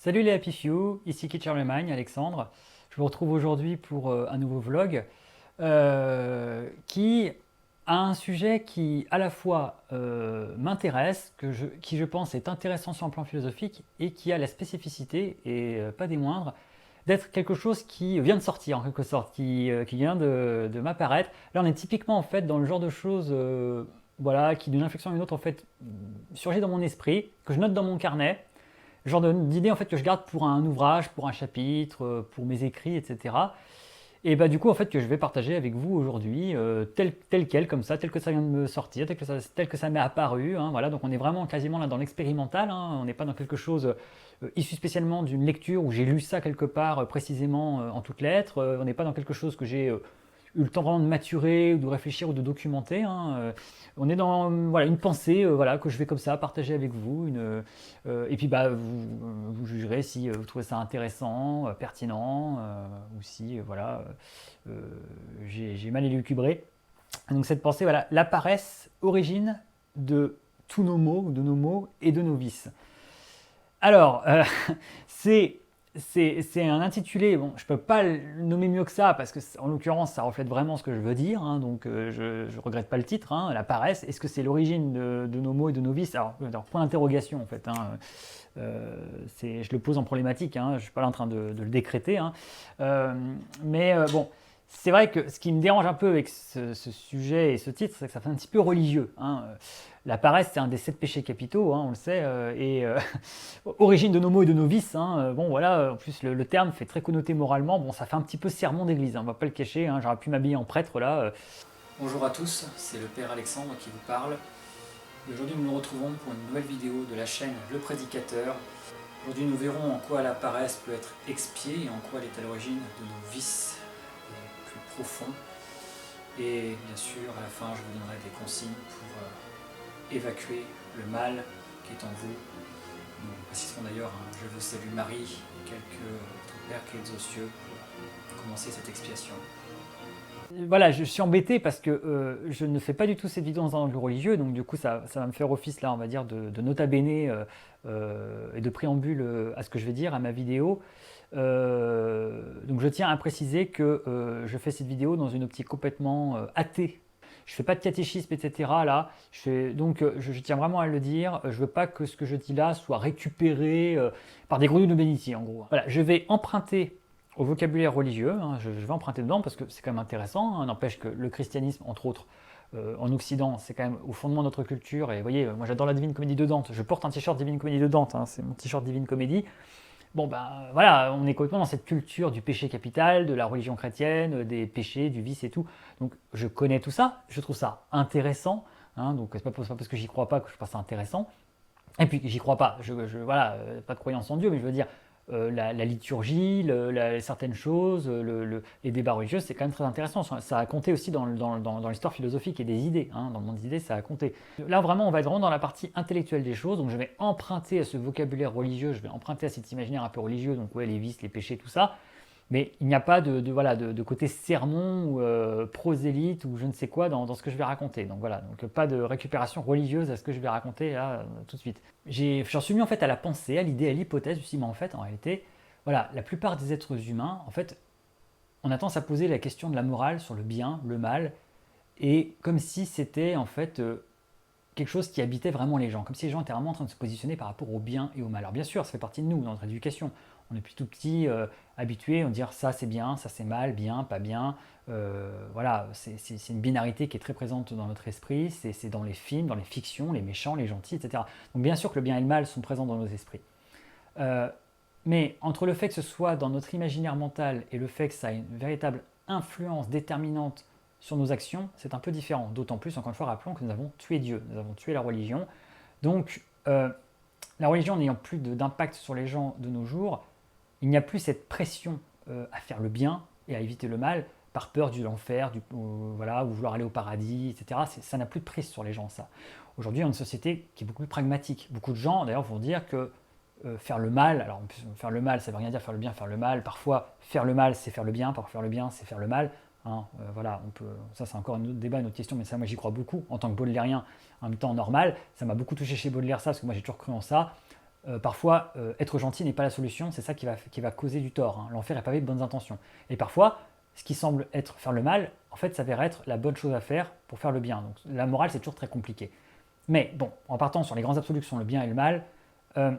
Salut les Happy Few, ici Kit Charlemagne, Alexandre. Je vous retrouve aujourd'hui pour un nouveau vlog qui a un sujet qui à la fois m'intéresse, qui je pense est intéressant sur un plan philosophique et qui a la spécificité, et pas des moindres, d'être quelque chose qui vient de sortir en quelque sorte, qui vient de m'apparaître. Là on est typiquement en fait dans le genre de choses voilà, qui d'une réflexion à une autre en fait surgit dans mon esprit, que je note dans mon carnet genre d'idées en fait que je garde pour un ouvrage, pour un chapitre, pour mes écrits, etc. Et bah du coup en fait que je vais partager avec vous aujourd'hui, tel quel, comme ça, tel que ça vient de me sortir, tel que ça m'est apparu, hein, voilà. Donc on est vraiment quasiment là dans l'expérimental, hein, on n'est pas dans quelque chose issu spécialement d'une lecture où j'ai lu ça quelque part précisément en toutes lettres, on n'est pas dans quelque chose que j'ai eu le temps vraiment de maturer ou de réfléchir ou de documenter, hein. On est dans voilà, une pensée voilà, que je vais comme ça partager avec vous. Et puis bah, vous jugerez si vous trouvez ça intéressant, pertinent, ou si voilà, j'ai mal élucubré. Donc cette pensée, voilà, la paresse, origine de tous nos maux, de nos maux et de nos vices. Alors, c'est c'est un intitulé, bon, je ne peux pas le nommer mieux que ça, parce que en l'occurrence, ça reflète vraiment ce que je veux dire, hein, donc je ne regrette pas le titre, hein, la paresse. Est-ce que c'est l'origine de nos maux et de nos vices? Alors, point d'interrogation en fait, hein, je le pose en problématique, hein, je ne suis pas là en train de le décréter, hein, mais bon, c'est vrai que ce qui me dérange un peu avec ce sujet et ce titre, c'est que ça fait un petit peu religieux, hein. La paresse, c'est un des 7 péchés capitaux, hein, on le sait, origine de nos maux et de nos vices, hein, bon voilà, en plus le terme fait très connoté moralement, bon ça fait un petit peu sermon d'église, hein, on va pas le cacher, hein, j'aurais pu m'habiller en prêtre là. Bonjour à tous, c'est le Père Alexandre qui vous parle. Et aujourd'hui nous nous retrouvons pour une nouvelle vidéo de la chaîne Le Prédicateur. Aujourd'hui nous verrons en quoi la paresse peut être expiée et en quoi elle est à l'origine de nos vices les plus profonds. Et bien sûr, à la fin, je vous donnerai des consignes pour évacuer le mal qui est en vous. Nous préciserons d'ailleurs un Je vous salue Marie et quelques autres Père qui êtes aux cieux pour commencer cette expiation. Voilà, je suis embêté parce que je ne fais pas du tout cette vidéo dans un angle religieux, donc du coup ça va me faire office là, on va dire, de nota bene et de préambule à ce que je vais dire, à ma vidéo. Donc je tiens à préciser que je fais cette vidéo dans une optique complètement athée. Je fais pas de catéchisme, etc. Là, donc je tiens vraiment à le dire. Je veux pas que ce que je dis là soit récupéré par des grenouilles de bénitier, en gros. Voilà, je vais emprunter au vocabulaire religieux, hein, je vais emprunter dedans parce que c'est quand même intéressant, hein. N'empêche que le christianisme, entre autres, en Occident, c'est quand même au fondement de notre culture. Et vous voyez, moi j'adore la Divine Comédie de Dante. Je porte un t-shirt Divine Comédie de Dante, hein, c'est mon t-shirt Divine Comédie. Bon ben voilà, on est complètement dans cette culture du péché capital, de la religion chrétienne, des péchés, du vice et tout. Donc je connais tout ça, je trouve ça intéressant, hein, donc c'est pas parce que j'y crois pas que je trouve ça intéressant. Et puis j'y crois pas, voilà, pas de croyance en Dieu, mais je veux dire, la liturgie, certaines choses, les débats religieux, c'est quand même très intéressant. Ça a compté aussi dans l'histoire philosophique et des idées, hein, dans le monde des idées, ça a compté. Là vraiment, on va être vraiment dans la partie intellectuelle des choses, donc je vais emprunter à ce vocabulaire religieux, je vais emprunter à cet imaginaire un peu religieux, donc ouais, les vices, les péchés, tout ça. Mais il n'y a pas voilà, de côté sermon ou prosélyte ou je ne sais quoi dans ce que je vais raconter. Donc voilà, donc pas de récupération religieuse à ce que je vais raconter là tout de suite. J'en suis mis en fait à la pensée, à l'idée, à l'hypothèse aussi, mais en fait, en réalité, voilà, la plupart des êtres humains, en fait, on a tendance à poser la question de la morale sur le bien, le mal, et comme si c'était en fait quelque chose qui habitait vraiment les gens, comme si les gens étaient vraiment en train de se positionner par rapport au bien et au mal. Alors bien sûr, ça fait partie de nous, dans notre éducation. On est depuis tout petit habitué à dire ça c'est bien, ça c'est mal, bien, pas bien. Voilà, c'est une binarité qui est très présente dans notre esprit, c'est dans les films, dans les fictions, les méchants, les gentils, etc. Donc bien sûr que le bien et le mal sont présents dans nos esprits. Mais entre le fait que ce soit dans notre imaginaire mental et le fait que ça a une véritable influence déterminante sur nos actions, c'est un peu différent. D'autant plus, encore une fois, rappelons que nous avons tué Dieu, nous avons tué la religion. Donc, la religion n'ayant plus d'impact sur les gens de nos jours, il n'y a plus cette pression à faire le bien et à éviter le mal par peur de l'enfer, voilà, ou vouloir aller au paradis, etc. Ça n'a plus de prise sur les gens, ça. Aujourd'hui, on a une société qui est beaucoup plus pragmatique. Beaucoup de gens, d'ailleurs, vont dire que faire le mal, alors faire le mal, ça ne veut rien dire faire le bien, faire le mal. Parfois, faire le mal, c'est faire le bien. Parfois, faire le bien, c'est faire le mal. Hein, voilà, ça c'est encore un autre débat, une autre question, mais ça, moi j'y crois beaucoup en tant que baudelairien, en même temps normal. Ça m'a beaucoup touché chez Baudelaire, ça, parce que moi j'ai toujours cru en ça. Parfois, être gentil n'est pas la solution, c'est ça qui va causer du tort, hein. L'enfer est pavé de bonnes intentions. Et parfois, ce qui semble être faire le mal, en fait, s'avère être la bonne chose à faire pour faire le bien. Donc la morale, c'est toujours très compliqué. Mais bon, en partant sur les grands absolus qui sont le bien et le mal, euh,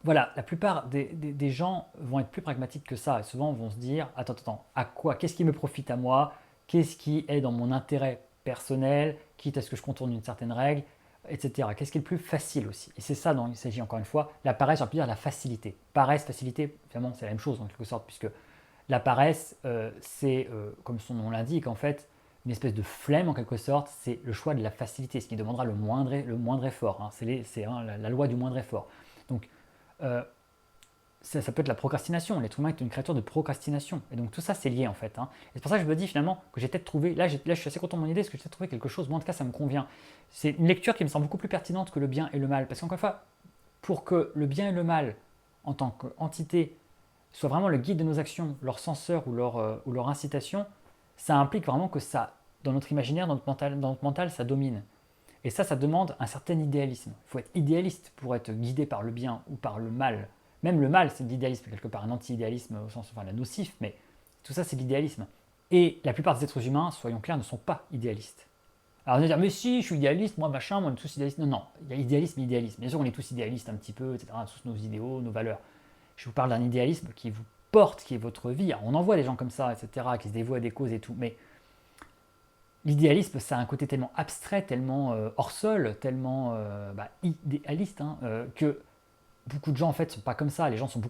voilà, la plupart des gens vont être plus pragmatiques que ça et souvent vont se dire, attends, à quoi, qu'est-ce qui me profite à moi, qu'est-ce qui est dans mon intérêt personnel, quitte à ce que je contourne une certaine règle, etc. Qu'est-ce qui est le plus facile aussi? Et c'est ça dont il s'agit encore une fois. La paresse, on peut dire la facilité. Paresse, facilité, finalement, c'est la même chose en quelque sorte, puisque la paresse, c'est, comme son nom l'indique, en fait, une espèce de flemme en quelque sorte, c'est le choix de la facilité, ce qui demandera le moindre effort, hein. C'est la loi du moindre effort. Donc, euh, ça peut être la procrastination. L'être humain est une créature de procrastination. Et donc tout ça, c'est lié en fait, hein. Et c'est pour ça que je me dis finalement que j'ai peut-être trouvé, là je suis assez content de mon idée, parce que j'ai peut-être trouvé quelque chose, moi en tout cas ça me convient. C'est une lecture qui me semble beaucoup plus pertinente que le bien et le mal. Parce qu'encore une fois, pour que le bien et le mal, en tant qu'entité, soient vraiment le guide de nos actions, leur censeur ou leur incitation, ça implique vraiment que ça, dans notre imaginaire, dans notre mental, ça domine. Et ça demande un certain idéalisme. Il faut être idéaliste pour être guidé par le bien ou par le mal. Même le mal, c'est de l'idéalisme, quelque part un anti-idéalisme au sens enfin, nocif, mais tout ça, c'est de l'idéalisme. Et la plupart des êtres humains, soyons clairs, ne sont pas idéalistes. Alors on va dire, mais si, je suis idéaliste, moi machin, moi on est tous idéalistes. Non, non, il y a idéalisme et idéalisme. Bien sûr, on est tous idéalistes un petit peu, etc. On a tous nos idéaux, nos valeurs. Je vous parle d'un idéalisme qui vous porte, qui est votre vie. Alors, on en voit des gens comme ça, etc., qui se dévouent à des causes et tout, mais l'idéalisme, ça a un côté tellement abstrait, tellement hors sol, tellement idéaliste, hein, que beaucoup de gens en fait sont pas comme ça. Les gens sont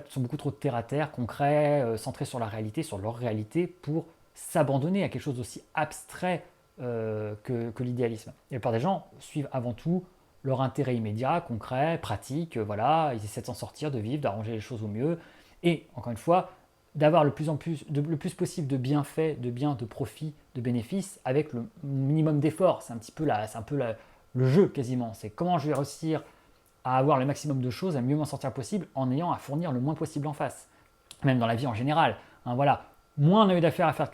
sont beaucoup trop terre à terre, concrets, centrés sur la réalité, sur leur réalité, pour s'abandonner à quelque chose d'aussi abstrait que l'idéalisme. Et la plupart des gens suivent avant tout leur intérêt immédiat, concret, pratique, voilà, ils essaient de s'en sortir, de vivre, d'arranger les choses au mieux, et encore une fois, d'avoir le plus possible de bienfaits, de biens, de profits, de bénéfices, avec le minimum d'efforts. C'est un petit peu, le jeu quasiment. C'est comment je vais réussir à avoir le maximum de choses, à mieux m'en sortir possible, en ayant à fournir le moins possible en face. Même dans la vie en général, hein, voilà. Moins on a eu d'affaires à faire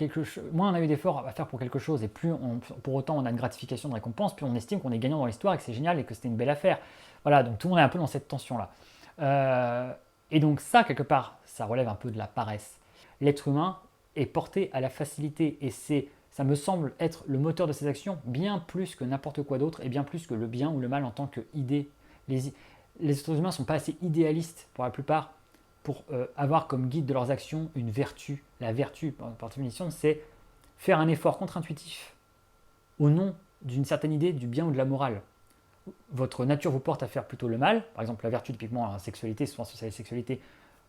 moins on a eu d'efforts à faire pour quelque chose, et pour autant on a une gratification de récompense, plus on estime qu'on est gagnant dans l'histoire et que c'est génial et que c'était une belle affaire. Voilà, donc tout le monde est un peu dans cette tension-là. Et donc ça, quelque part, ça relève un peu de la paresse. L'être humain est porté à la facilité et ça me semble être le moteur de ses actions bien plus que n'importe quoi d'autre et bien plus que le bien ou le mal en tant qu'idée. Les êtres humains ne sont pas assez idéalistes pour la plupart pour avoir comme guide de leurs actions une vertu. La vertu, par définition, c'est faire un effort contre-intuitif au nom d'une certaine idée du bien ou de la morale. Votre nature vous porte à faire plutôt le mal. Par exemple, la vertu, typiquement, la sexualité, souvent c'est la sexualité.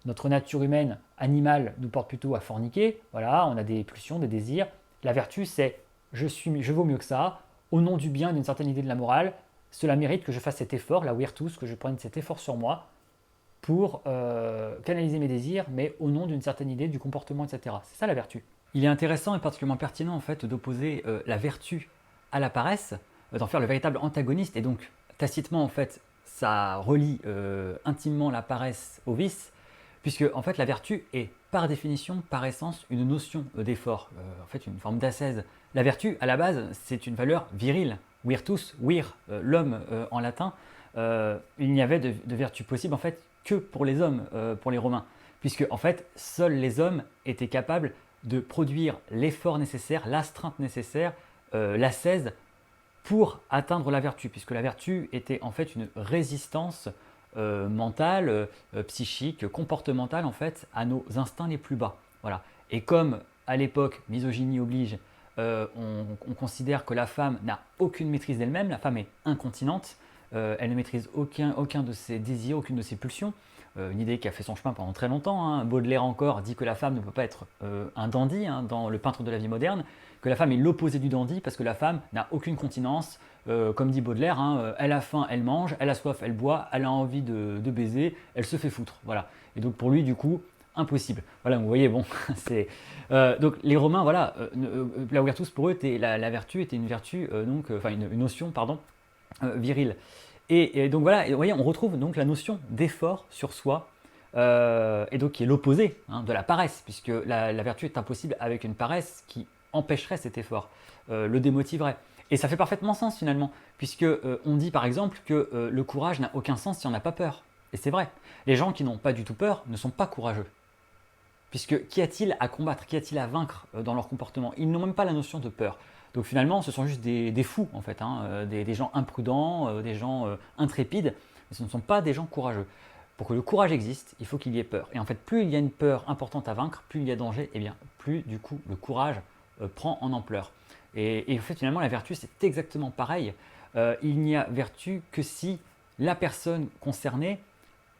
Notre nature humaine, animale, nous porte plutôt à forniquer. Voilà, on a des pulsions, des désirs. La vertu, c'est je vaux mieux que ça, au nom du bien et d'une certaine idée de la morale. Cela mérite que je fasse cet effort, la wirtus, que je prenne cet effort sur moi pour canaliser mes désirs, mais au nom d'une certaine idée du comportement, etc. C'est ça la vertu. Il est intéressant et particulièrement pertinent en fait d'opposer la vertu à la paresse, d'en faire le véritable antagoniste, et donc tacitement en fait ça relie intimement la paresse au vice, puisque en fait la vertu est par définition, par essence, une notion d'effort, en fait une forme d'ascèse. La vertu à la base c'est une valeur virile, virtus, l'homme en latin. Il n'y avait de vertu possible en fait que pour les hommes, pour les Romains, puisque en fait seuls les hommes étaient capables de produire l'effort nécessaire, l'astreinte nécessaire, l'ascèse pour atteindre la vertu, puisque la vertu était en fait une résistance mentale, psychique, comportementale en fait à nos instincts les plus bas. Voilà. Et comme à l'époque, misogynie oblige, on considère que la femme n'a aucune maîtrise d'elle-même, la femme est incontinente, elle ne maîtrise aucun de ses désirs, aucune de ses pulsions. Une idée qui a fait son chemin pendant très longtemps, hein. Baudelaire encore dit que la femme ne peut pas être un dandy, hein, dans Le peintre de la vie moderne, que la femme est l'opposé du dandy parce que la femme n'a aucune continence, comme dit Baudelaire, hein, elle a faim, elle mange, elle a soif, elle boit, elle a envie de baiser, elle se fait foutre. Voilà. Et donc pour lui, du coup, impossible. Voilà, vous voyez, bon, c'est... donc les Romains, voilà, la virtus pour eux, la vertu était une vertu, une notion, pardon, virile. Et donc voilà, et vous voyez, on retrouve donc la notion d'effort sur soi, et donc qui est l'opposé, hein, de la paresse, puisque la vertu est impossible avec une paresse qui empêcherait cet effort, le démotiverait. Et ça fait parfaitement sens finalement, puisque on dit par exemple que le courage n'a aucun sens si on n'a pas peur. Et c'est vrai, les gens qui n'ont pas du tout peur ne sont pas courageux. Puisque qu'y a-t-il à combattre, qu'y a-t-il à vaincre dans leur comportement? Ils n'ont même pas la notion de peur. Donc finalement, ce sont juste des fous en fait, hein, des gens imprudents, des gens intrépides, mais ce ne sont pas des gens courageux. Pour que le courage existe, il faut qu'il y ait peur. Et en fait, plus il y a une peur importante à vaincre, plus il y a danger, et bien plus du coup le courage prend en ampleur. Et en fait, finalement, la vertu, c'est exactement pareil. Il n'y a vertu que si la personne concernée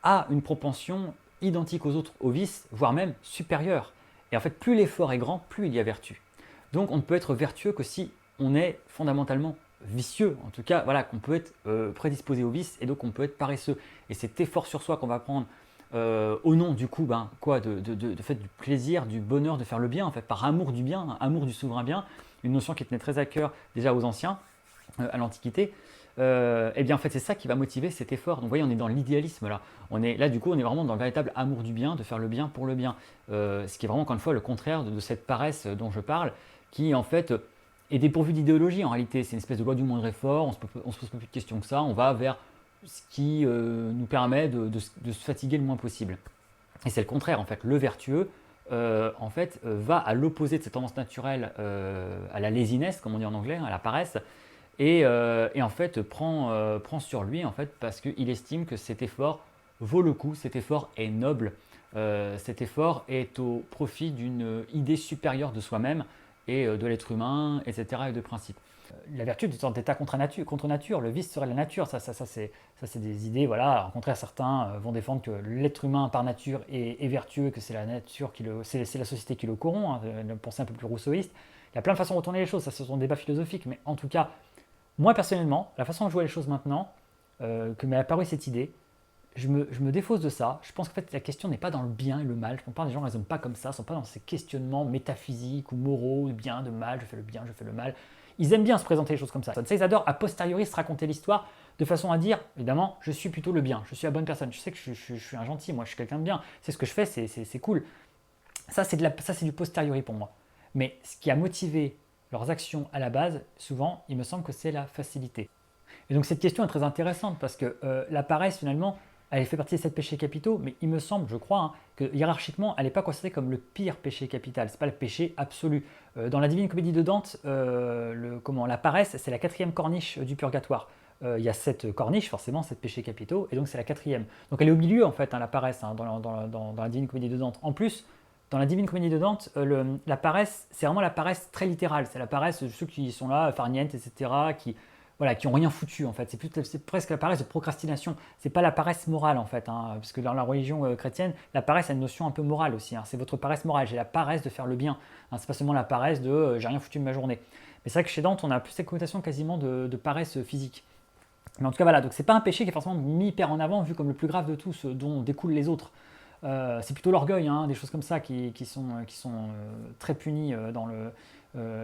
a une propension identique aux autres, aux vices, voire même supérieure. Et en fait, plus l'effort est grand, plus il y a vertu. Donc on ne peut être vertueux que si on est fondamentalement vicieux, en tout cas, voilà, qu'on peut être prédisposé au vice et donc on peut être paresseux. Et cet effort sur soi qu'on va prendre au nom du coup, de fait du plaisir, du bonheur de faire le bien, en fait, par amour du bien, amour du souverain bien, une notion qui tenait très à cœur déjà aux anciens, à l'Antiquité. Et bien en fait c'est ça qui va motiver cet effort. Donc vous voyez, on est dans l'idéalisme là. On est là du coup, on est vraiment dans le véritable amour du bien, de faire le bien pour le bien. Ce qui est vraiment encore une fois le contraire de cette paresse dont je parle, qui en fait est dépourvue d'idéologie en réalité. C'est une espèce de loi du moindre effort, on se pose pas plus de questions que ça, on va vers ce qui nous permet de se fatiguer le moins possible. Et c'est le contraire en fait, le vertueux va à l'opposé de cette tendance naturelle à la laziness, comme on dit en anglais, à la paresse, et en fait prend sur lui en fait, parce qu'il estime que cet effort vaut le coup, cet effort est noble, cet effort est au profit d'une idée supérieure de soi-même et de l'être humain, etc. et de principe. La vertu est une sorte d'état contre nature, le vice serait la nature, ça c'est des idées, voilà. Au contraire, certains vont défendre que l'être humain par nature est vertueux, que c'est la nature c'est la société qui le corrompt, hein, une pensée un peu plus rousseauiste. Il y a plein de façons de retourner les choses, ça ce sont des débats philosophiques, mais en tout cas, moi personnellement, la façon dont je vois les choses maintenant, que m'est apparue cette idée, je me défausse de ça. Je pense qu'en fait la question n'est pas dans le bien et le mal. Je pense pas, des gens ne raisonnent pas comme ça, ne sont pas dans ces questionnements métaphysiques ou moraux, de bien, de mal, je fais le bien, je fais le mal. Ils aiment bien se présenter les choses comme ça. Ils adorent a posteriori se raconter l'histoire de façon à dire, évidemment, je suis plutôt le bien, je suis la bonne personne, je sais que je suis un gentil, moi je suis quelqu'un de bien, c'est ce que je fais, c'est cool. Ça c'est du posteriori pour moi. Mais ce qui a motivé leurs actions à la base, souvent, il me semble que c'est la facilité. Et donc cette question est très intéressante parce que la paresse finalement, elle fait partie des 7 péchés capitaux, mais il me semble, je crois, hein, que hiérarchiquement, elle n'est pas considérée comme le pire péché capital. C'est pas le péché absolu. Dans la Divine Comédie de Dante, la paresse, c'est la 4e corniche du purgatoire. Il y a 7 corniches, forcément, 7 péchés capitaux, et donc c'est la 4e. Donc elle est au milieu, en fait, hein, la paresse, hein, dans la Divine Comédie de Dante. En plus, dans la Divine Comédie de Dante, la paresse, c'est vraiment la paresse très littérale. C'est la paresse de ceux qui sont là, farnientes, etc., qui ont rien foutu en fait. C'est presque la paresse de procrastination. C'est pas la paresse morale en fait, hein, parce que dans la religion chrétienne, la paresse a une notion un peu morale aussi. Hein. C'est votre paresse morale. J'ai la paresse de faire le bien. Hein, c'est pas seulement la paresse de j'ai rien foutu de ma journée. Mais c'est vrai que chez Dante, on a plus cette connotation quasiment de paresse physique. Mais en tout cas voilà, donc c'est pas un péché qui est forcément mis hyper en avant, vu comme le plus grave de tous, dont découlent les autres. C'est plutôt l'orgueil, hein, des choses comme ça qui sont très punies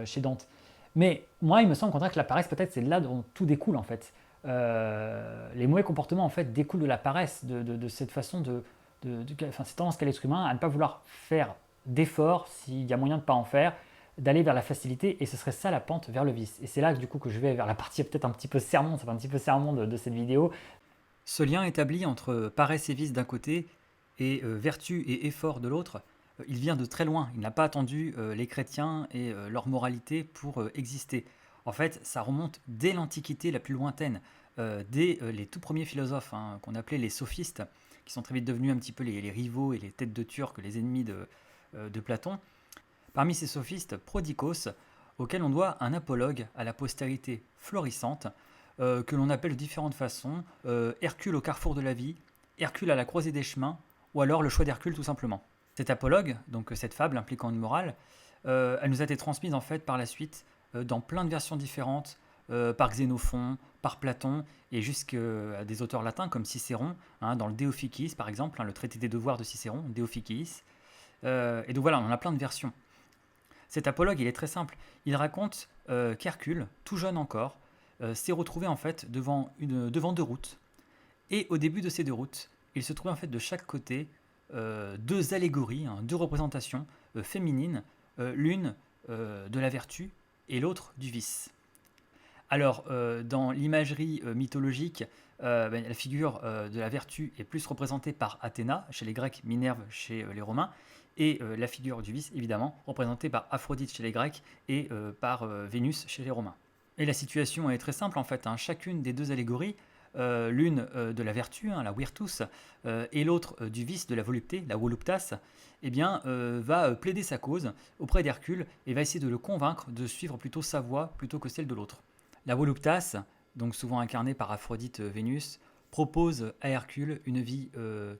chez Dante. Mais moi, il me semble au contraire que la paresse, peut-être, c'est là dont tout découle en fait. Les mauvais comportements en fait découlent de la paresse, de cette façon cette tendance qu'a l'être humain à ne pas vouloir faire d'efforts s'il y a moyen de ne pas en faire, d'aller vers la facilité, et ce serait ça la pente vers le vice. Et c'est là du coup que je vais vers la partie peut-être un petit peu sermon, c'est un petit peu sermon de cette vidéo. Ce lien établi entre paresse et vice d'un côté et vertu et effort de l'autre, il vient de très loin. Il n'a pas attendu les chrétiens et leur moralité pour exister. En fait, ça remonte dès l'Antiquité la plus lointaine, dès les tout premiers philosophes, hein, qu'on appelait les sophistes, qui sont très vite devenus un petit peu les rivaux et les têtes de turc, les ennemis de Platon. Parmi ces sophistes, Prodicos, auquel on doit un apologue à la postérité florissante, que l'on appelle de différentes façons, Hercule au carrefour de la vie, Hercule à la croisée des chemins, ou alors le choix d'Hercule tout simplement. Cet apologue, donc cette fable impliquant une morale, elle nous a été transmise en fait par la suite dans plein de versions différentes, par Xénophon, par Platon, et jusqu'à des auteurs latins comme Cicéron, hein, dans le De Officiis par exemple, hein, le traité des devoirs de Cicéron, De Officiis. Et donc voilà, on a plein de versions. Cet apologue, il est très simple. Il raconte qu'Hercule, tout jeune encore, s'est retrouvé en fait devant deux routes. Et au début de ces deux routes, il se trouvait en fait de chaque côté deux allégories, hein, deux représentations féminines, l'une de la vertu et l'autre du vice. Alors, dans l'imagerie mythologique, la figure de la vertu est plus représentée par Athéna, chez les Grecs, Minerve chez les Romains, et la figure du vice, évidemment, représentée par Aphrodite chez les Grecs et par Vénus chez les Romains. Et la situation est très simple en fait, hein. Chacune des deux allégories, l'une de la vertu, hein, la virtus, et l'autre du vice, de la volupté, la voluptas, eh bien, va plaider sa cause auprès d'Hercule et va essayer de le convaincre de suivre plutôt sa voie plutôt que celle de l'autre. La voluptas, donc souvent incarnée par Aphrodite Vénus, propose à Hercule une vie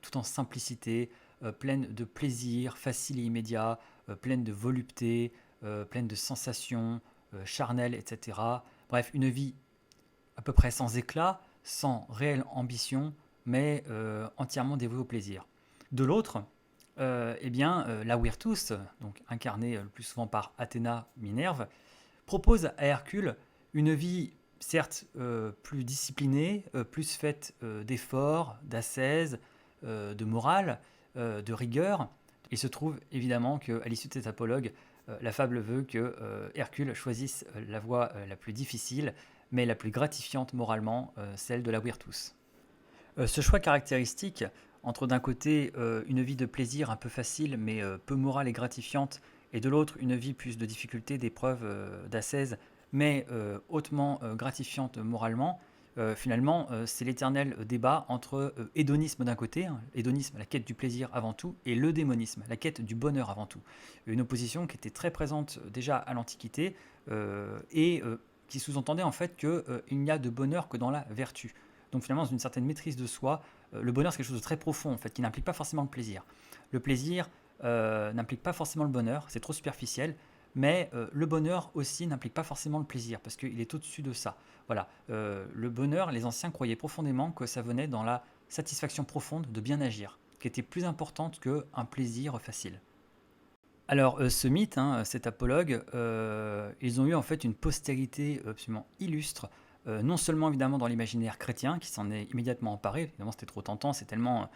tout en simplicité, pleine de plaisir, facile et immédiat, pleine de volupté, pleine de sensations charnelles, etc. Bref, une vie à peu près sans éclat, sans réelle ambition, mais entièrement dévouée au plaisir. De l'autre, la Virtus, donc incarnée le plus souvent par Athéna Minerve, propose à Hercule une vie certes plus disciplinée, plus faite d'efforts, d'ascèse, de morale, de rigueur. Il se trouve évidemment qu'à l'issue de cet apologue, la fable veut que Hercule choisisse la voie la plus difficile, mais la plus gratifiante moralement, celle de la Virtus. Ce choix caractéristique, entre d'un côté une vie de plaisir un peu facile, mais peu morale et gratifiante, et de l'autre une vie plus de difficulté, d'épreuve, d'ascèse, mais hautement gratifiante moralement, finalement, c'est l'éternel débat entre hédonisme d'un côté, hein, hédonisme, la quête du plaisir avant tout, et le démonisme, la quête du bonheur avant tout. Une opposition qui était très présente déjà à l'Antiquité et qui sous-entendait en fait qu'il n'y a de bonheur que dans la vertu. Donc finalement, dans une certaine maîtrise de soi, le bonheur c'est quelque chose de très profond en fait, qui n'implique pas forcément le plaisir. Le plaisir n'implique pas forcément le bonheur, c'est trop superficiel. Mais le bonheur aussi n'implique pas forcément le plaisir, parce qu'il est au-dessus de ça. Voilà, le bonheur, les anciens croyaient profondément que ça venait dans la satisfaction profonde de bien agir, qui était plus importante qu'un plaisir facile. Alors ce mythe, hein, cet apologue, ils ont eu en fait une postérité absolument illustre, non seulement évidemment dans l'imaginaire chrétien, qui s'en est immédiatement emparé, évidemment c'était trop tentant, c'est tellement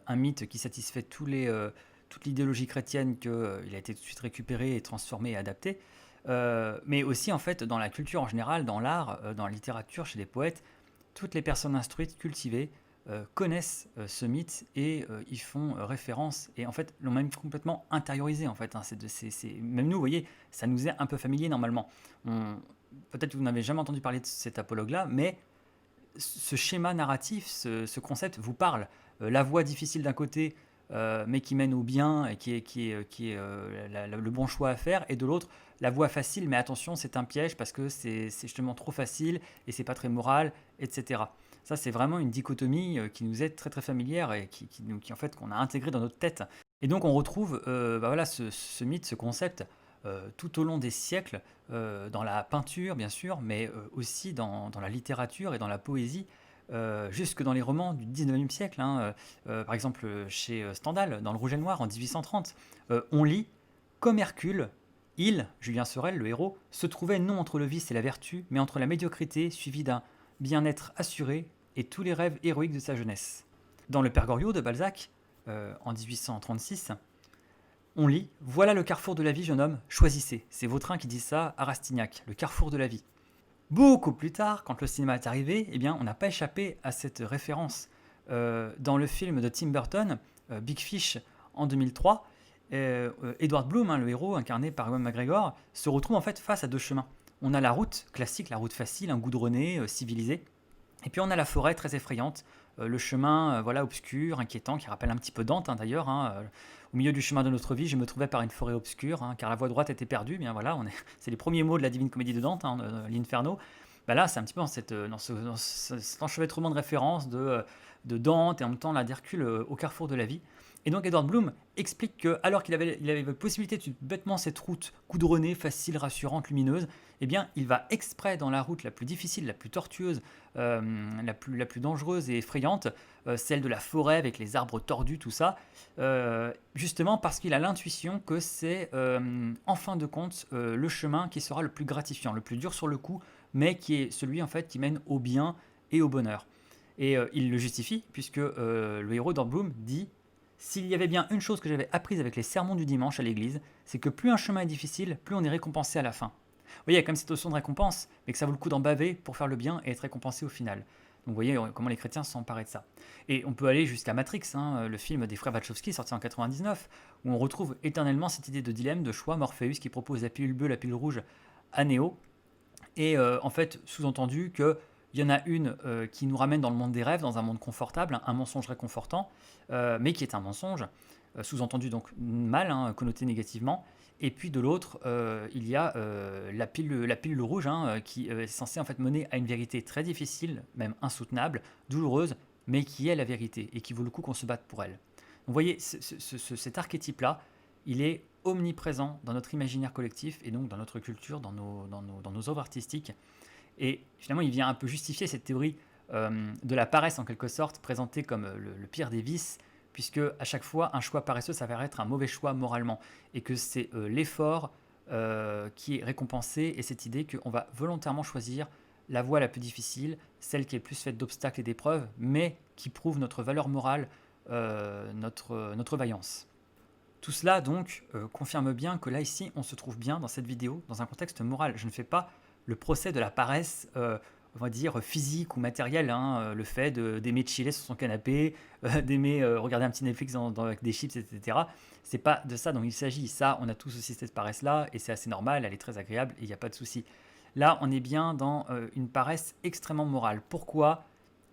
un mythe qui satisfait toute l'idéologie chrétienne qu'il a été tout de suite récupéré et transformé et adapté, mais aussi en fait dans la culture en général, dans l'art, dans la littérature, chez les poètes, toutes les personnes instruites, cultivées, connaissent ce mythe et y font référence et en fait l'ont même complètement intériorisé en fait, hein. Même nous, vous voyez, ça nous est un peu familier normalement. Peut-être que vous n'avez jamais entendu parler de cet apologue-là, mais ce schéma narratif, ce concept vous parle. La voie difficile d'un côté, mais qui mène au bien et qui est le bon choix à faire, et de l'autre, la voie facile, mais attention, c'est un piège parce que c'est justement trop facile et c'est pas très moral, etc. Ça, c'est vraiment une dichotomie qui nous est très très familière et qui en fait, qu'on a intégré dans notre tête. Et donc, on retrouve voilà, ce mythe, ce concept tout au long des siècles, dans la peinture bien sûr, mais aussi dans la littérature et dans la poésie, jusque dans les romans du 19e siècle, hein, par exemple chez Stendhal, dans Le Rouge et le Noir en 1830, on lit « Comme Hercule, il, Julien Sorel, le héros, se trouvait non entre le vice et la vertu, mais entre la médiocrité suivie d'un bien-être assuré et tous les rêves héroïques de sa jeunesse. » Dans Le Père Goriot de Balzac, en 1836, on lit « Voilà le carrefour de la vie, jeune homme, choisissez. » C'est Vautrin qui dit ça à Rastignac, le carrefour de la vie. Beaucoup plus tard, quand le cinéma est arrivé, eh bien, on n'a pas échappé à cette référence. Dans le film de Tim Burton, Big Fish, en 2003, Edward Bloom, hein, le héros incarné par Ewan McGregor, se retrouve en fait face à deux chemins. On a la route classique, la route facile, un goudronné, civilisé, et puis on a la forêt très effrayante, le chemin voilà, obscur, inquiétant, qui rappelle un petit peu Dante, hein, d'ailleurs. Hein, au milieu du chemin de notre vie, je me trouvais par une forêt obscure, hein, car la voie droite était perdue. Bien voilà, c'est les premiers mots de la Divine Comédie de Dante, hein, l'Inferno. Ben là, c'est un petit peu dans cet enchevêtrement de références de Dante et en même temps d'Hercule au carrefour de la vie. Et donc Edward Bloom explique que, alors qu'il avait la possibilité de suivre bêtement cette route goudronnée, facile, rassurante, lumineuse, eh bien, il va exprès dans la route la plus difficile, la plus tortueuse, la plus dangereuse et effrayante, celle de la forêt avec les arbres tordus, tout ça, justement parce qu'il a l'intuition que c'est, en fin de compte, le chemin qui sera le plus gratifiant, le plus dur sur le coup, mais qui est celui en fait qui mène au bien et au bonheur. Et il le justifie, puisque le héros d'Edward Bloom dit: s'il y avait bien une chose que j'avais apprise avec les sermons du dimanche à l'église, c'est que plus un chemin est difficile, plus on est récompensé à la fin. Vous voyez, il y a quand même cette notion de récompense, mais que ça vaut le coup d'en baver pour faire le bien et être récompensé au final. Donc vous voyez comment les chrétiens se sont emparés de ça. Et on peut aller jusqu'à Matrix, hein, le film des frères Wachowski sorti en 99, où on retrouve éternellement cette idée de dilemme, de choix, Morpheus qui propose la pilule bleue, la pilule rouge à Neo, et en fait, sous-entendu qu'il y en a une qui nous ramène dans le monde des rêves, dans un monde confortable, un mensonge réconfortant, mais qui est un mensonge, sous-entendu donc mal, hein, connoté négativement. Et puis de l'autre, il y a la pilule rouge, hein, qui est censée en fait mener à une vérité très difficile, même insoutenable, douloureuse, mais qui est la vérité et qui vaut le coup qu'on se batte pour elle. Donc, vous voyez, cet archétype-là, il est omniprésent dans notre imaginaire collectif et donc dans notre culture, dans nos œuvres artistiques. Et finalement, il vient un peu justifier cette théorie de la paresse en quelque sorte, présentée comme le pire des vices, puisque à chaque fois, un choix paresseux s'avère être un mauvais choix moralement, et que c'est l'effort qui est récompensé, et cette idée qu'on va volontairement choisir la voie la plus difficile, celle qui est le plus faite d'obstacles et d'épreuves, mais qui prouve notre valeur morale, notre vaillance. Tout cela donc confirme bien que là ici on se trouve bien dans cette vidéo dans un contexte moral. Je ne fais pas le procès de la paresse, on va dire physique ou matérielle, hein, le fait d'aimer chiller sur son canapé, d'aimer regarder un petit Netflix avec des chips, etc. C'est pas de ça dont il s'agit. Ça, on a tous aussi cette paresse-là et c'est assez normal, elle est très agréable et il n'y a pas de souci. Là, on est bien dans une paresse extrêmement morale. Pourquoi ?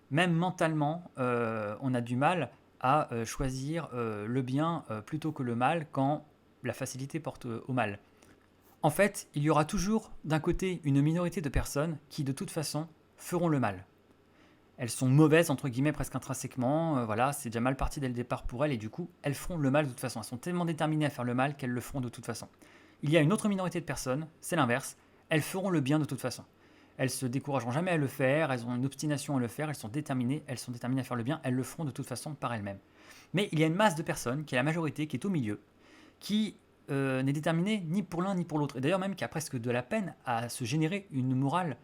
Même mentalement, on a du mal à choisir le bien plutôt que le mal quand la facilité porte au mal. En fait, il y aura toujours d'un côté une minorité de personnes qui de toute façon feront le mal. Elles sont mauvaises entre guillemets presque intrinsèquement, voilà, c'est déjà mal parti dès le départ pour elles et du coup elles feront le mal de toute façon. Elles sont tellement déterminées à faire le mal qu'elles le feront de toute façon. Il y a une autre minorité de personnes, c'est l'inverse, elles feront le bien de toute façon. Elles se décourageront jamais à le faire, elles ont une obstination à le faire, elles sont déterminées à faire le bien, elles le feront de toute façon par elles-mêmes. Mais il y a une masse de personnes, qui est la majorité, qui est au milieu, qui n'est déterminée ni pour l'un ni pour l'autre. Et d'ailleurs même qui a presque de la peine à se générer une morale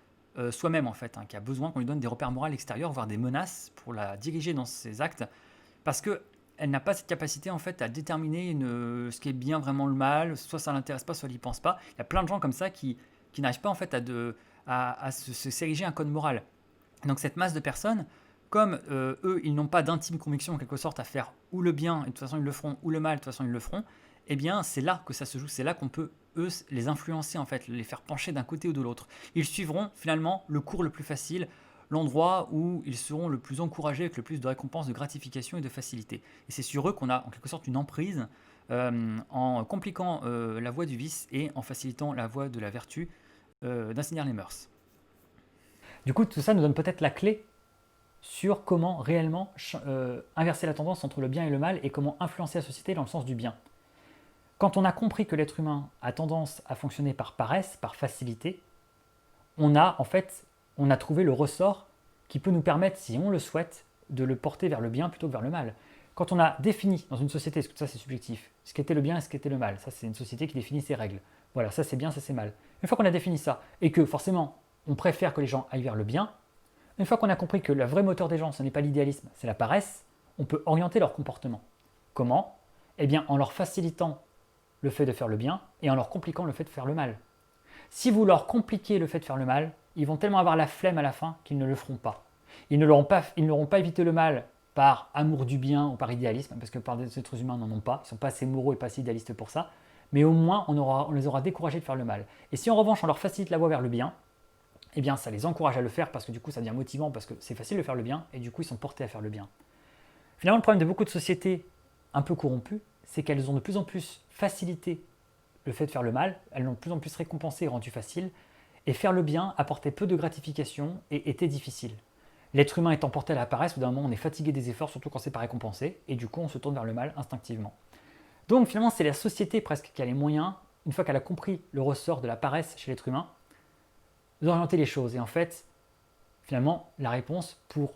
soi-même en fait, hein, qui a besoin qu'on lui donne des repères moraux extérieurs, voire des menaces pour la diriger dans ses actes, parce qu'elle n'a pas cette capacité en fait à déterminer ce qui est bien vraiment le mal, soit ça l'intéresse pas, soit elle n'y pense pas. Il y a plein de gens comme ça qui n'arrivent pas en fait à s'ériger un code moral. Donc cette masse de personnes, comme eux, ils n'ont pas d'intime conviction en quelque sorte à faire ou le bien, et de toute façon ils le feront, ou le mal, de toute façon ils le feront, eh bien c'est là que ça se joue, c'est là qu'on peut, eux, les influencer en fait, les faire pencher d'un côté ou de l'autre. Ils suivront finalement le cours le plus facile, l'endroit où ils seront le plus encouragés avec le plus de récompenses, de gratification et de facilité. Et c'est sur eux qu'on a en quelque sorte une emprise en compliquant la voie du vice et en facilitant la voie de la vertu, d'assainir les mœurs. Du coup, tout ça nous donne peut-être la clé sur comment réellement inverser la tendance entre le bien et le mal et comment influencer la société dans le sens du bien. Quand on a compris que l'être humain a tendance à fonctionner par paresse, par facilité, on a trouvé le ressort qui peut nous permettre, si on le souhaite, de le porter vers le bien plutôt que vers le mal. Quand on a défini dans une société, parce que ça c'est subjectif, ce qu'était le bien et ce qu'était le mal, ça c'est une société qui définit ses règles. Voilà, ça c'est bien, ça c'est mal. Une fois qu'on a défini ça, et que forcément on préfère que les gens aillent vers le bien, une fois qu'on a compris que le vrai moteur des gens, ce n'est pas l'idéalisme, c'est la paresse, on peut orienter leur comportement. Comment ? Eh bien en leur facilitant le fait de faire le bien et en leur compliquant le fait de faire le mal. Si vous leur compliquez le fait de faire le mal, ils vont tellement avoir la flemme à la fin qu'ils ne le feront pas. Ils n'auront pas évité le mal par amour du bien ou par idéalisme, parce que par des êtres humains n'en ont pas, ils ne sont pas assez moraux et pas assez idéalistes pour ça, mais au moins on les aura découragés de faire le mal. Et si en revanche on leur facilite la voie vers le bien, eh bien ça les encourage à le faire parce que du coup ça devient motivant, parce que c'est facile de faire le bien et du coup ils sont portés à faire le bien. Finalement le problème de beaucoup de sociétés un peu corrompues, c'est qu'elles ont de plus en plus facilité le fait de faire le mal, elles l'ont de plus en plus récompensé et rendu facile, et faire le bien apportait peu de gratification et était difficile. L'être humain étant porté à la paresse, au bout d'un moment on est fatigué des efforts, surtout quand c'est pas récompensé, et du coup on se tourne vers le mal instinctivement. Donc finalement c'est la société presque qui a les moyens, une fois qu'elle a compris le ressort de la paresse chez l'être humain, d'orienter les choses. Et en fait, finalement, la réponse pour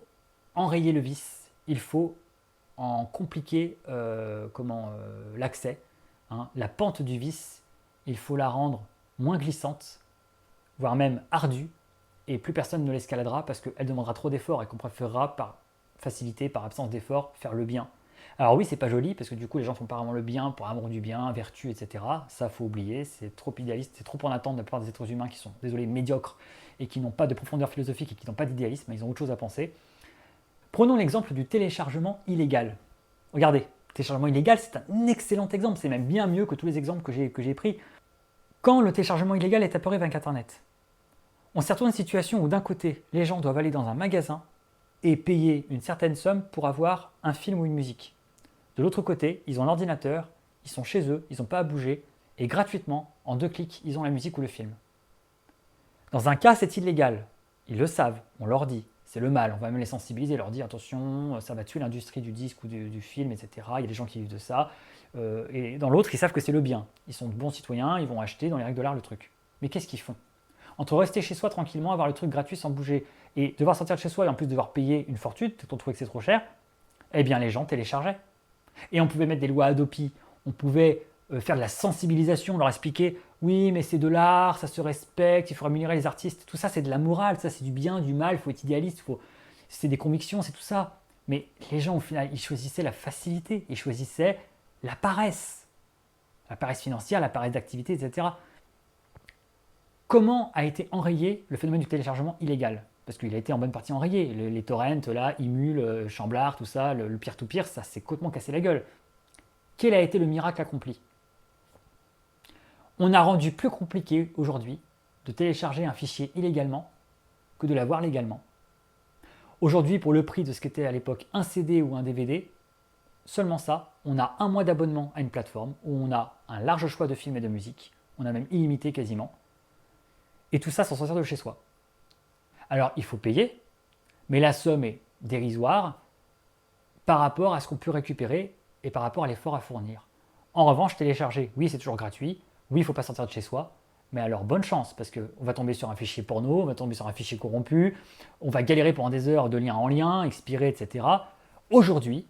enrayer le vice, il faut en compliquer l'accès. La pente du vice, il faut la rendre moins glissante, voire même ardue, et plus personne ne l'escaladera parce qu'elle demandera trop d'efforts et qu'on préférera par facilité, par absence d'efforts, faire le bien. Alors oui, c'est pas joli parce que du coup les gens font pas vraiment le bien pour amour du bien, vertu, etc. Ça faut oublier, c'est trop idéaliste, c'est trop en attente de la plupart des êtres humains qui sont, désolé, médiocres et qui n'ont pas de profondeur philosophique et qui n'ont pas d'idéalisme, ils ont autre chose à penser. Prenons l'exemple du téléchargement illégal. Regardez, le téléchargement illégal c'est un excellent exemple, c'est même bien mieux que tous les exemples que j'ai pris. Quand le téléchargement illégal est apparu avec Internet, on s'est retrouvé dans une situation où d'un côté, les gens doivent aller dans un magasin et payer une certaine somme pour avoir un film ou une musique. De l'autre côté, ils ont l'ordinateur, ils sont chez eux, ils n'ont pas à bouger, et gratuitement, en 2 clics, ils ont la musique ou le film. Dans un cas, c'est illégal. Ils le savent, on leur dit, c'est le mal, on va même les sensibiliser, leur dire attention, ça va tuer l'industrie du disque ou du film, etc. Il y a des gens qui vivent de ça. Et dans l'autre, ils savent que c'est le bien. Ils sont de bons citoyens, ils vont acheter dans les règles de l'art le truc. Mais qu'est-ce qu'ils font? Entre rester chez soi tranquillement, avoir le truc gratuit sans bouger, et devoir sortir de chez soi et en plus devoir payer une fortune, peut-être on trouvait que c'est trop cher, eh bien les gens téléchargeaient. Et on pouvait mettre des lois Adopi, on pouvait faire de la sensibilisation, leur expliquer oui mais c'est de l'art, ça se respecte, il faut rémunérer les artistes, tout ça c'est de la morale, ça c'est du bien, du mal, il faut être idéaliste, c'est des convictions, c'est tout ça. Mais les gens au final ils choisissaient la facilité, ils choisissaient la paresse financière, la paresse d'activité, etc. Comment a été enrayé le phénomène du téléchargement illégal? Parce qu'il a été en bonne partie enrayé. Les torrents, là, Imul, Chamblard, tout ça, le peer-to-peer, ça s'est complètement cassé la gueule. Quel a été le miracle accompli? On a rendu plus compliqué aujourd'hui de télécharger un fichier illégalement que de l'avoir légalement. Aujourd'hui, pour le prix de ce qu'était à l'époque un CD ou un DVD, seulement ça, on a 1 mois d'abonnement à une plateforme où on a un large choix de films et de musique, on a même illimité quasiment, et tout ça sans sortir de chez soi. Alors il faut payer, mais la somme est dérisoire par rapport à ce qu'on peut récupérer et par rapport à l'effort à fournir. En revanche, télécharger, oui c'est toujours gratuit, oui il ne faut pas sortir de chez soi, mais alors bonne chance, parce qu'on va tomber sur un fichier porno, on va tomber sur un fichier corrompu, on va galérer pendant des heures de lien en lien, expirer, etc. Aujourd'hui,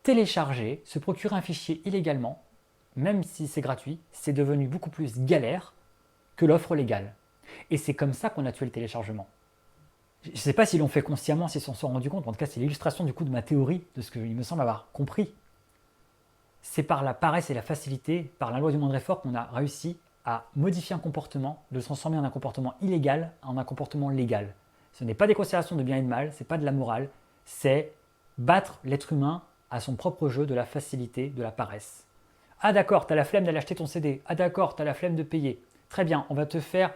télécharger, se procurer un fichier illégalement, même si c'est gratuit, c'est devenu beaucoup plus galère que l'offre légale. Et c'est comme ça qu'on a tué le téléchargement. Je ne sais pas s'ils l'ont fait consciemment, s'ils s'en sont rendus compte, en tout cas c'est l'illustration du coup de ma théorie, de ce qu'il me semble avoir compris. C'est par la paresse et la facilité, par la loi du moindre effort qu'on a réussi à modifier un comportement, de le transformer en un comportement illégal en un comportement légal. Ce n'est pas des considérations de bien et de mal, ce n'est pas de la morale, c'est battre l'être humain à son propre jeu de la facilité, de la paresse. Ah d'accord, tu as la flemme d'aller acheter ton CD, ah d'accord, tu as la flemme de payer. Très bien, on va te faire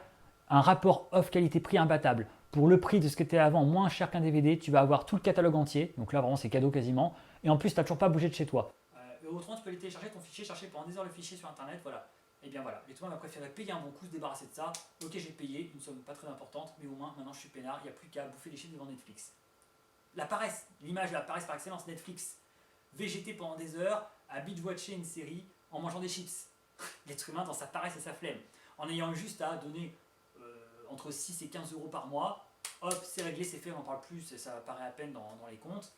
un rapport offre qualité-prix imbattable. Pour le prix de ce que tu avant, moins cher qu'un DVD, tu vas avoir tout le catalogue entier. Donc là, vraiment, c'est cadeau quasiment. Et en plus, tu n'as toujours pas bougé de chez toi. Autrement, tu peux aller télécharger ton fichier, chercher pendant des heures le fichier sur Internet. Voilà. Et bien voilà, l'être humain va préférer payer un bon coup, se débarrasser de ça. Ok, j'ai payé, une somme pas très importante, mais au moins, maintenant, je suis peinard. Il n'y a plus qu'à bouffer les chiffres devant Netflix. La paresse, l'image de la paresse par excellence, Netflix. VGT pendant des heures, à binge-watcher une série en mangeant des chips. L'être humain dans sa paresse et sa flemme. En ayant juste à donner entre 6 et 15 euros par mois, hop, c'est réglé, c'est fait, on n'en parle plus, ça apparaît à peine dans les comptes.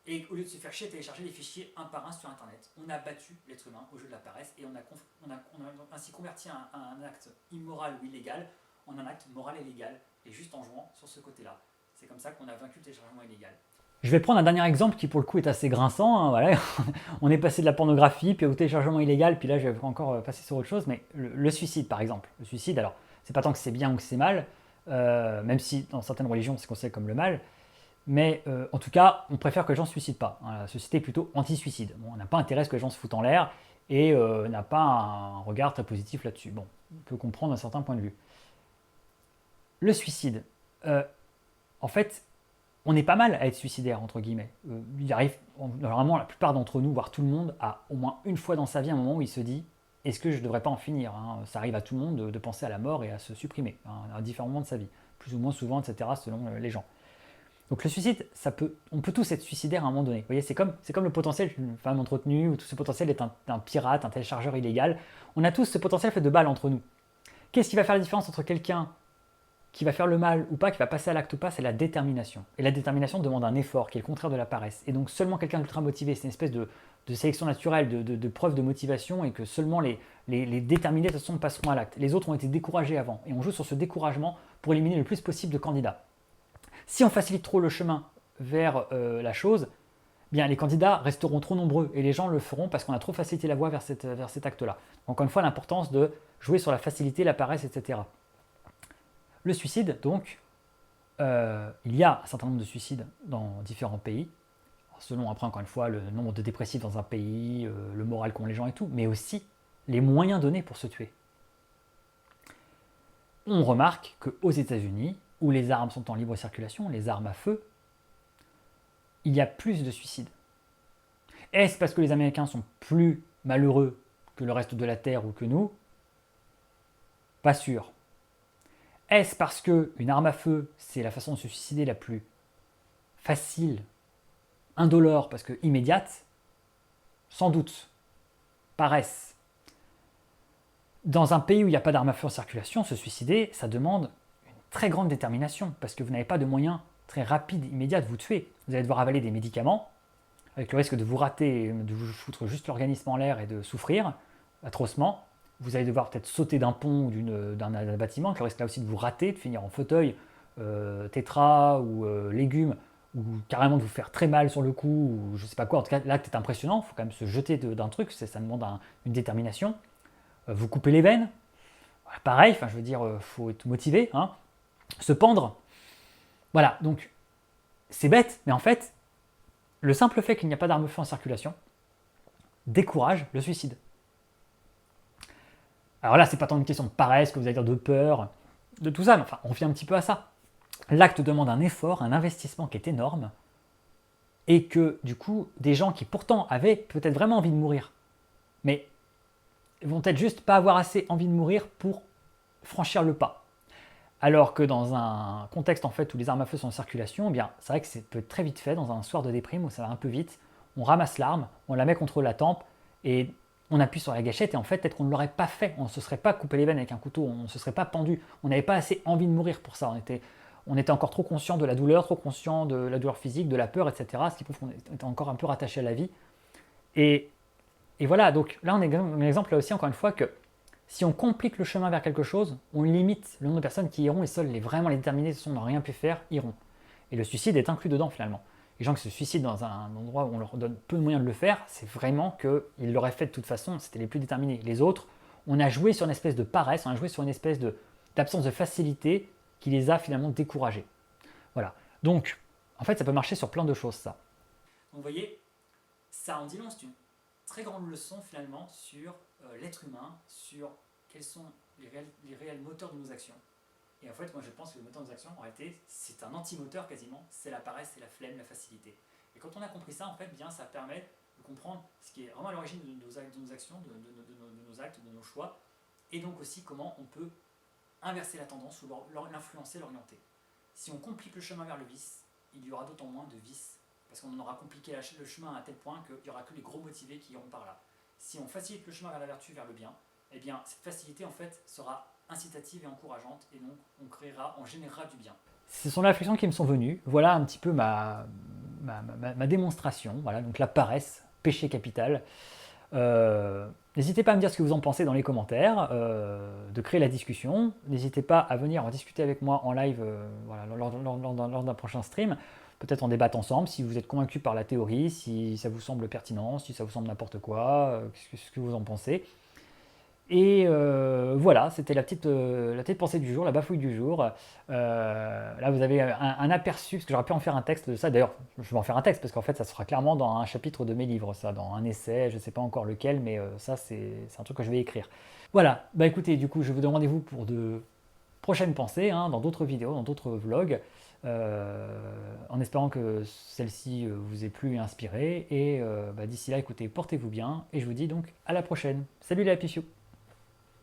Et au lieu de se faire chier à télécharger les fichiers un par un sur Internet, on a battu l'être humain au jeu de la paresse et on a ainsi converti un acte immoral ou illégal en un acte moral et légal, et juste en jouant sur ce côté-là. C'est comme ça qu'on a vaincu le téléchargement illégal. Je vais prendre un dernier exemple qui pour le coup est assez grinçant. Hein, voilà. On est passé de la pornographie, puis au téléchargement illégal, puis là je vais encore passer sur autre chose, mais le suicide par exemple. Le suicide, alors c'est pas tant que c'est bien ou que c'est mal, même si dans certaines religions c'est considéré comme le mal, mais en tout cas on préfère que les gens ne se suicident pas. Hein, la société est plutôt anti-suicide. Bon, on n'a pas intérêt à ce que les gens se foutent en l'air et n'a pas un regard très positif là-dessus. Bon, on peut comprendre un certain point de vue. Le suicide, en fait, on est pas mal à être suicidaire, entre guillemets. Il arrive, normalement, la plupart d'entre nous, voire tout le monde, a au moins une fois dans sa vie un moment où il se dit « est-ce que je ne devrais pas en finir ?» Ça arrive à tout le monde de penser à la mort et à se supprimer, à différents moments de sa vie, plus ou moins souvent, etc., selon les gens. Donc le suicide, on peut tous être suicidaire à un moment donné. Vous voyez, c'est comme le potentiel d'une femme entretenue, ou tout ce potentiel est un pirate, un téléchargeur illégal. On a tous ce potentiel fait de balles entre nous. Qu'est-ce qui va faire la différence entre quelqu'un qui va faire le mal ou pas, qui va passer à l'acte ou pas, c'est la détermination. Et la détermination demande un effort, qui est le contraire de la paresse. Et donc seulement quelqu'un d'ultra motivé, c'est une espèce de sélection naturelle, de preuve de motivation, et que seulement les déterminés de toute façon passeront à l'acte. Les autres ont été découragés avant, et on joue sur ce découragement pour éliminer le plus possible de candidats. Si on facilite trop le chemin vers la chose, bien les candidats resteront trop nombreux et les gens le feront parce qu'on a trop facilité la voie vers cet acte-là. Encore une fois, l'importance de jouer sur la facilité, la paresse, etc. Le suicide, donc, il y a un certain nombre de suicides dans différents pays, selon après encore une fois le nombre de dépressifs dans un pays, le moral qu'ont les gens et tout, mais aussi les moyens donnés pour se tuer. On remarque qu'aux États-Unis, où les armes sont en libre circulation, les armes à feu, il y a plus de suicides. Est-ce parce que les Américains sont plus malheureux que le reste de la Terre ou que nous? Pas sûr. Est-ce parce qu'une arme à feu, c'est la façon de se suicider la plus facile, indolore, parce que immédiate? Sans doute. Paresse. Dans un pays où il n'y a pas d'armes à feu en circulation, se suicider, ça demande une très grande détermination, parce que vous n'avez pas de moyens très rapides, immédiats de vous tuer. Vous allez devoir avaler des médicaments, avec le risque de vous rater, de vous foutre juste l'organisme en l'air et de souffrir atrocement. Vous allez devoir peut-être sauter d'un pont ou d'un bâtiment, avec le risque là aussi de vous rater, de finir en fauteuil, tétra ou légumes, ou carrément de vous faire très mal sur le coup, ou je sais pas quoi. En tout cas, l'acte est impressionnant, il faut quand même se jeter d'un truc, ça demande une détermination. Vous coupez les veines, voilà, pareil, je veux dire, faut être motivé. Hein. Se pendre, voilà, donc c'est bête, mais en fait, le simple fait qu'il n'y a pas d'arme à feu en circulation décourage le suicide. Alors là, c'est pas tant une question de paresse, que vous allez dire de peur, de tout ça, mais enfin, on revient un petit peu à ça. L'acte demande un effort, un investissement qui est énorme, et que du coup, des gens qui pourtant avaient peut-être vraiment envie de mourir, mais vont peut-être juste pas avoir assez envie de mourir pour franchir le pas. Alors que dans un contexte en fait où les armes à feu sont en circulation, eh bien c'est vrai que ça peut être très vite fait dans un soir de déprime où ça va un peu vite. On ramasse l'arme, on la met contre la tempe et on appuie sur la gâchette et en fait peut-être qu'on ne l'aurait pas fait, on ne se serait pas coupé les veines avec un couteau, on ne se serait pas pendu, on n'avait pas assez envie de mourir pour ça, on était encore trop conscient de la douleur, trop conscient de la douleur physique, de la peur, etc. Ce qui prouve qu'on était encore un peu rattaché à la vie. Et voilà, donc là on est un exemple là aussi encore une fois que si on complique le chemin vers quelque chose, on limite le nombre de personnes qui iront et seuls vraiment les déterminés qui n'ont rien pu faire iront. Et le suicide est inclus dedans finalement. Les gens qui se suicident dans un endroit où on leur donne peu de moyens de le faire, c'est vraiment qu'ils l'auraient fait de toute façon, c'était les plus déterminés. Les autres, on a joué sur une espèce de paresse, on a joué sur une espèce d'absence de facilité qui les a finalement découragés. Voilà. Donc, en fait, ça peut marcher sur plein de choses, ça. Donc vous voyez, ça en dit long, c'est une très grande leçon finalement sur l'être humain, sur quels sont les réels moteurs de nos actions. Et en fait, moi je pense que le moteur de nos actions, en réalité, c'est un anti-moteur quasiment, c'est la paresse, c'est la flemme, la facilité. Et quand on a compris ça, en fait, bien ça permet de comprendre ce qui est vraiment à l'origine de nos actions, de nos actes, de nos choix, et donc aussi comment on peut inverser la tendance ou l'influencer, l'orienter. Si on complique le chemin vers le vice, il y aura d'autant moins de vices, parce qu'on aura compliqué le chemin à tel point qu'il n'y aura que les gros motivés qui iront par là. Si on facilite le chemin vers la vertu, vers le bien, eh bien cette facilité en fait sera incitative et encourageante, et donc on générera du bien. Ce sont les réflexions qui me sont venues. Voilà un petit peu ma démonstration. Voilà, donc la paresse, péché capital. N'hésitez pas à me dire ce que vous en pensez dans les commentaires, de créer la discussion. N'hésitez pas à venir en discuter avec moi en live voilà, lors d'un prochain stream. Peut-être en débattre ensemble, si vous êtes convaincu par la théorie, si ça vous semble pertinent, si ça vous semble n'importe quoi, ce que vous en pensez. Et voilà, c'était la petite pensée du jour, la bafouille du jour. Là, vous avez un aperçu, parce que j'aurais pu en faire un texte de ça. D'ailleurs, je vais en faire un texte, parce qu'en fait, ça sera clairement dans un chapitre de mes livres, ça, dans un essai, je ne sais pas encore lequel, mais ça, c'est un truc que je vais écrire. Voilà, bah écoutez, du coup, je vous donne rendez-vous pour de prochaines pensées, hein, dans d'autres vidéos, dans d'autres vlogs, en espérant que celle-ci vous ait plu et inspiré. Et d'ici là, écoutez, portez-vous bien, et je vous dis donc à la prochaine. Salut les Happy Few!